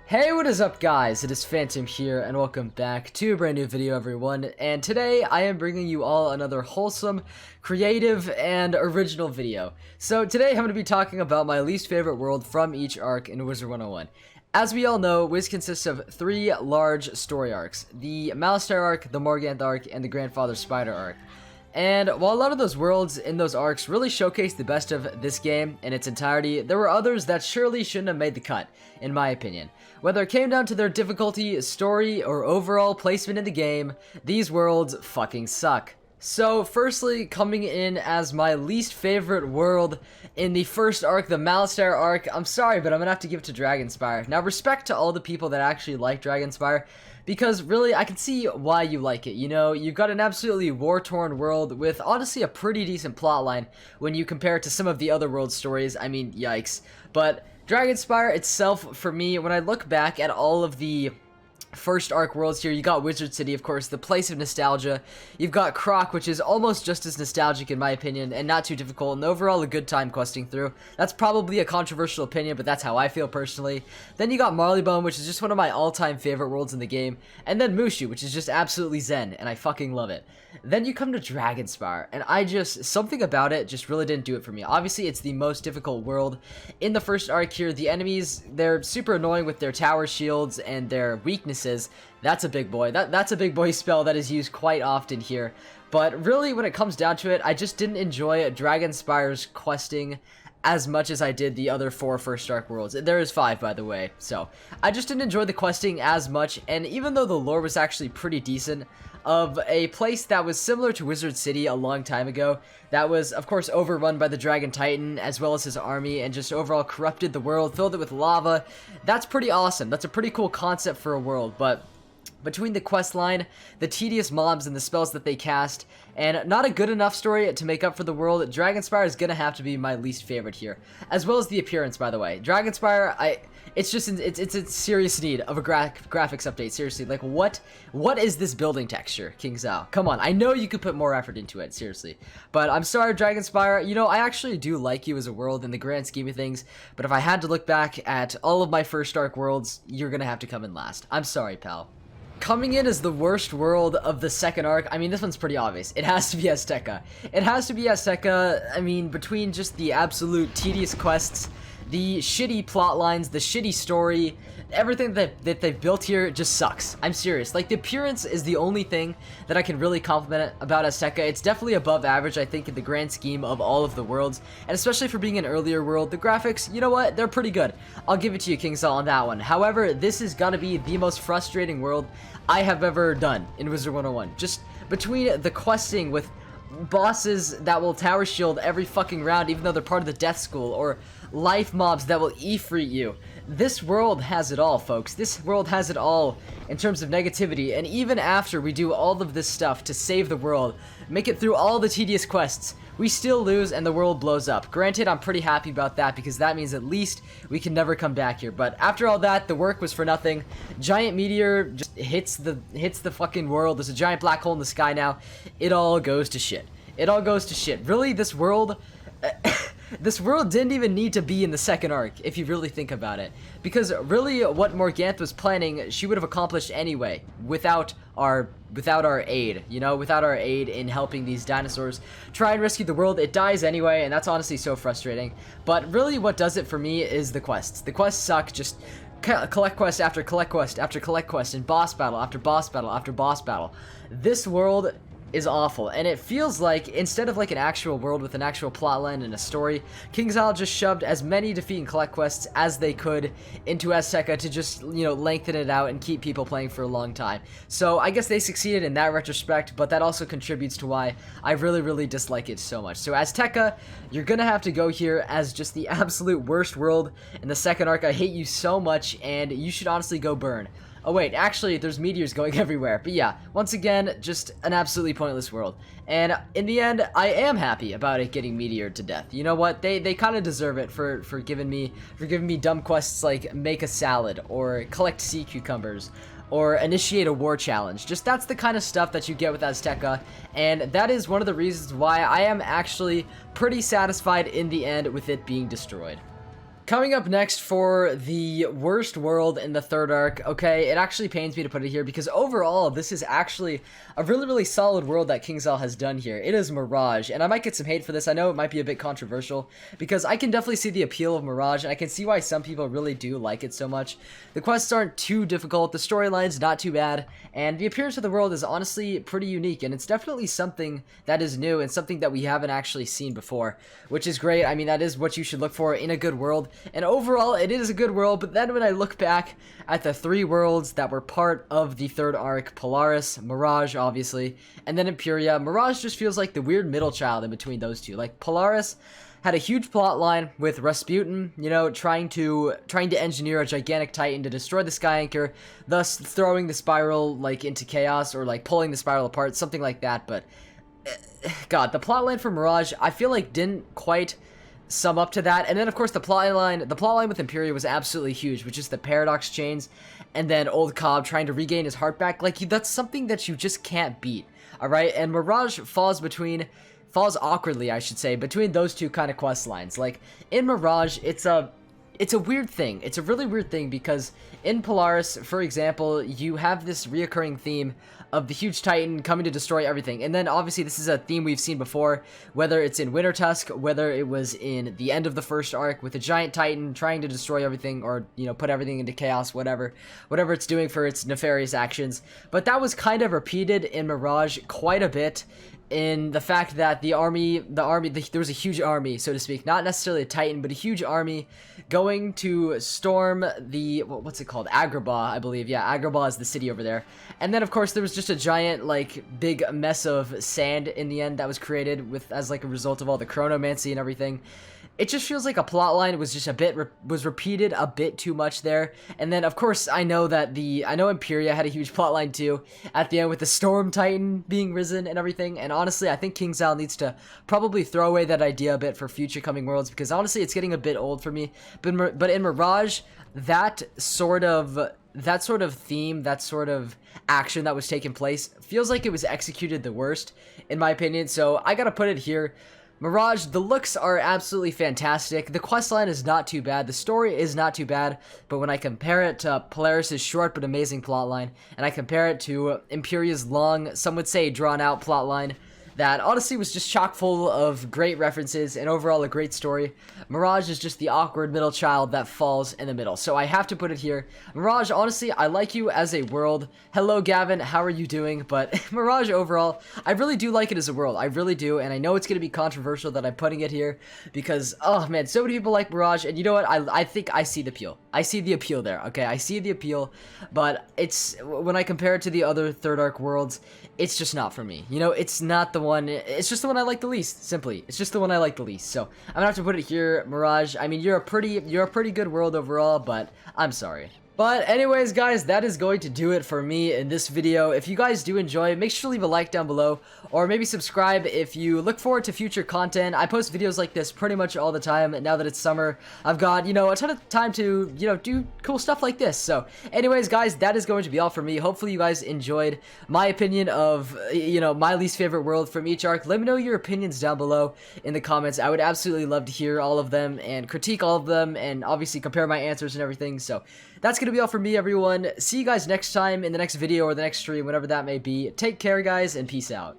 Hey, what is up guys? It is Phantom here and welcome back to a brand new video everyone, and today I am bringing you all another wholesome, creative, and original video. So today I'm going to be talking about my least favorite world from each arc in Wizard101. As we all know, Wiz consists of three large story arcs: the Malistaire arc, the Morganth arc, and the Grandfather Spider arc. And while a lot of those worlds in those arcs really showcase the best of this game in its entirety, there were others that surely shouldn't have made the cut, in my opinion. Whether it came down to their difficulty, story, or overall placement in the game, these worlds fucking suck. So firstly, coming in as my least favorite world in the first arc, the Malistaire arc, I'm sorry, but I'm gonna have to give it to Dragonspire. Now, respect to all the people that actually like Dragonspire, because really, I can see why you like it. You know, you've got an absolutely war-torn world with honestly a pretty decent plotline when you compare it to some of the other world stories. I mean, yikes. But Dragonspire itself, for me, when I look back at all of the first arc worlds here, you got Wizard City, of course, the place of nostalgia. You've got Croc, which is almost just as nostalgic in my opinion, and not too difficult, and overall a good time questing through. That's probably a controversial opinion, but that's how I feel personally. Then you got Marleybone, which is just one of my all-time favorite worlds in the game, and then Mushu, which is just absolutely zen, and I fucking love it. Then you come to Dragonspire, and something about it just really didn't do it for me. Obviously, it's the most difficult world. In the first arc here, the enemies, they're super annoying with their tower shields and their weaknesses. That's a big boy. That's a big boy spell that is used quite often here. But really, when it comes down to it, I just didn't enjoy Dragonspire's questing as much as I did the other four first arc worlds. There is 5, by the way. So, I just didn't enjoy the questing as much, and even though the lore was actually pretty decent, of a place that was similar to Wizard City a long time ago, that was, of course, overrun by the Dragon Titan, as well as his army, and just overall corrupted the world, filled it with lava. That's pretty awesome. That's a pretty cool concept for a world, but between the quest line, the tedious mobs and the spells that they cast, and not a good enough story to make up for the world, Dragonspire is gonna have to be my least favorite here. As well as the appearance, by the way. Dragonspire, it's in serious need of a graphics update, seriously. Like, what is this building texture, King Zhao? Come on, I know you could put more effort into it, seriously. But I'm sorry, Dragonspire, you know, I actually do like you as a world in the grand scheme of things, but if I had to look back at all of my first arc worlds, you're gonna have to come in last. I'm sorry, pal. Coming in as the worst world of the second arc, I mean, this one's pretty obvious. It has to be Azteca. It has to be Azteca, I mean, between just the absolute tedious quests, the shitty plot lines, the shitty story, everything that they've built here just sucks. I'm serious. Like, the appearance is the only thing that I can really compliment about Azteca. It's definitely above average, I think, in the grand scheme of all of the worlds, and especially for being an earlier world. The graphics, you know what? They're pretty good. I'll give it to you, King Saul, on that one. However, this is gonna be the most frustrating world I have ever done in Wizard101. Just between the questing with bosses that will tower shield every fucking round even though they're part of the death school, or life mobs that will E-free you. This world has it all, folks. This world has it all in terms of negativity, and even after we do all of this stuff to save the world, make it through all the tedious quests, we still lose and the world blows up. Granted, I'm pretty happy about that because that means at least we can never come back here, but after all that, the work was for nothing. Giant meteor just hits the fucking world. There's a giant black hole in the sky now. It all goes to shit. It all goes to shit. Really, this world this world didn't even need to be in the second arc, if you really think about it. Because really, what Morganth was planning, she would have accomplished anyway, without our aid, you know, without our aid in helping these dinosaurs try and rescue the world. It dies anyway, and that's honestly so frustrating. But really, what does it for me is the quests. The quests suck. Just collect quest after collect quest after collect quest, and boss battle after boss battle after boss battle. This world is awful, and it feels like instead of like an actual world with an actual plotline and a story, King Zal just shoved as many defeat and collect quests as they could into Azteca to just, you know, lengthen it out and keep people playing for a long time. So I guess they succeeded in that retrospect, but that also contributes to why I really dislike it so much. So Azteca, you're gonna have to go here as just the absolute worst world in the second arc. I hate you so much, and you should honestly go burn. Oh wait, actually, there's meteors going everywhere. But yeah, once again, just an absolutely pointless world. And in the end, I am happy about it getting meteored to death. You know what? They kind of deserve it for giving me dumb quests like make a salad or collect sea cucumbers or initiate a war challenge. Just that's the kind of stuff that you get with Azteca, and that is one of the reasons why I am actually pretty satisfied in the end with it being destroyed. Coming up next for the worst world in the third arc, okay, it actually pains me to put it here because overall, this is actually a really solid world that KingsIsle has done here. It is Mirage, and I might get some hate for this. I know it might be a bit controversial because I can definitely see the appeal of Mirage, and I can see why some people really do like it so much. The quests aren't too difficult, the storyline's not too bad, and the appearance of the world is honestly pretty unique, and it's definitely something that is new and something that we haven't actually seen before, which is great. I mean, that is what you should look for in a good world. And overall, it is a good world, but then when I look back at the 3 worlds that were part of the third arc, Polaris, Mirage, obviously, and then Imperia, Mirage just feels like the weird middle child in between those two. Like, Polaris had a huge plot line with Rasputin, you know, trying to engineer a gigantic titan to destroy the Sky Anchor, thus throwing the spiral, like, into chaos, or, like, pulling the spiral apart, something like that, but God, the plotline for Mirage, I feel like didn't quite sum up to that. And then of course the plotline with Imperia was absolutely huge, which is the paradox chains, and then Old Cobb trying to regain his heart back. Like, that's something that you just can't beat. All right, and Mirage falls awkwardly, I should say, between those two kind of quest lines. Like, in Mirage, it's a weird thing. It's a really weird thing because in Polaris, for example, you have this reoccurring theme of the huge titan coming to destroy everything. And then obviously this is a theme we've seen before, whether it's in Winter Tusk, whether it was in the end of the first arc with a giant titan trying to destroy everything, or, you know, put everything into chaos, whatever it's doing for its nefarious actions. But that was kind of repeated in Mirage quite a bit, in the fact that there was a huge army, so to speak, not necessarily a titan, but a huge army going to storm the, what's it called, Agrabah, I believe. Yeah, Agrabah is the city over there. And then of course there was just a giant, like, big mess of sand in the end that was created as like a result of all the chronomancy and everything. It just feels like a plotline was just was repeated a bit too much there. And then of course I know Imperia had a huge plotline too at the end with the Storm Titan being risen and everything. And honestly, I think KingsIsle needs to probably throw away that idea a bit for future coming worlds, because honestly it's getting a bit old for me. But in Mirage, that sort of theme, that sort of action that was taking place feels like it was executed the worst, in my opinion. So I gotta put it here. Mirage, the looks are absolutely fantastic, the questline is not too bad, the story is not too bad, but when I compare it to Polaris' short but amazing plotline, and I compare it to Imperia's long, some would say drawn out plotline, that honestly was just chock full of great references and overall a great story, Mirage is just the awkward middle child that falls in the middle. So I have to put it here. Mirage, honestly, I like you as a world. Hello, Gavin, how are you doing? But Mirage overall, I really do like it as a world. I really do, and I know it's going to be controversial that I'm putting it here because, oh man, so many people like Mirage, and you know what? I think I see the appeal. I see the appeal there, okay? I see the appeal, but it's, when I compare it to the other third arc worlds, it's just not for me. You know, it's not the one, it's just the one I like the least, simply. It's just the one I like the least. So I'm gonna have to put it here, Mirage. I mean, you're a pretty good world overall, but I'm sorry. But anyways, guys, that is going to do it for me in this video. If you guys do enjoy, make sure to leave a like down below, or maybe subscribe if you look forward to future content. I post videos like this pretty much all the time. Now that it's summer, I've got, you know, a ton of time to, you know, do cool stuff like this. So anyways, guys, that is going to be all for me. Hopefully you guys enjoyed my opinion of, you know, my least favorite world from each arc. Let me know your opinions down below in the comments. I would absolutely love to hear all of them and critique all of them, and obviously compare my answers and everything. So that's going to be all for me, everyone. See you guys next time in the next video or the next stream, whatever that may be. Take care, guys, and peace out.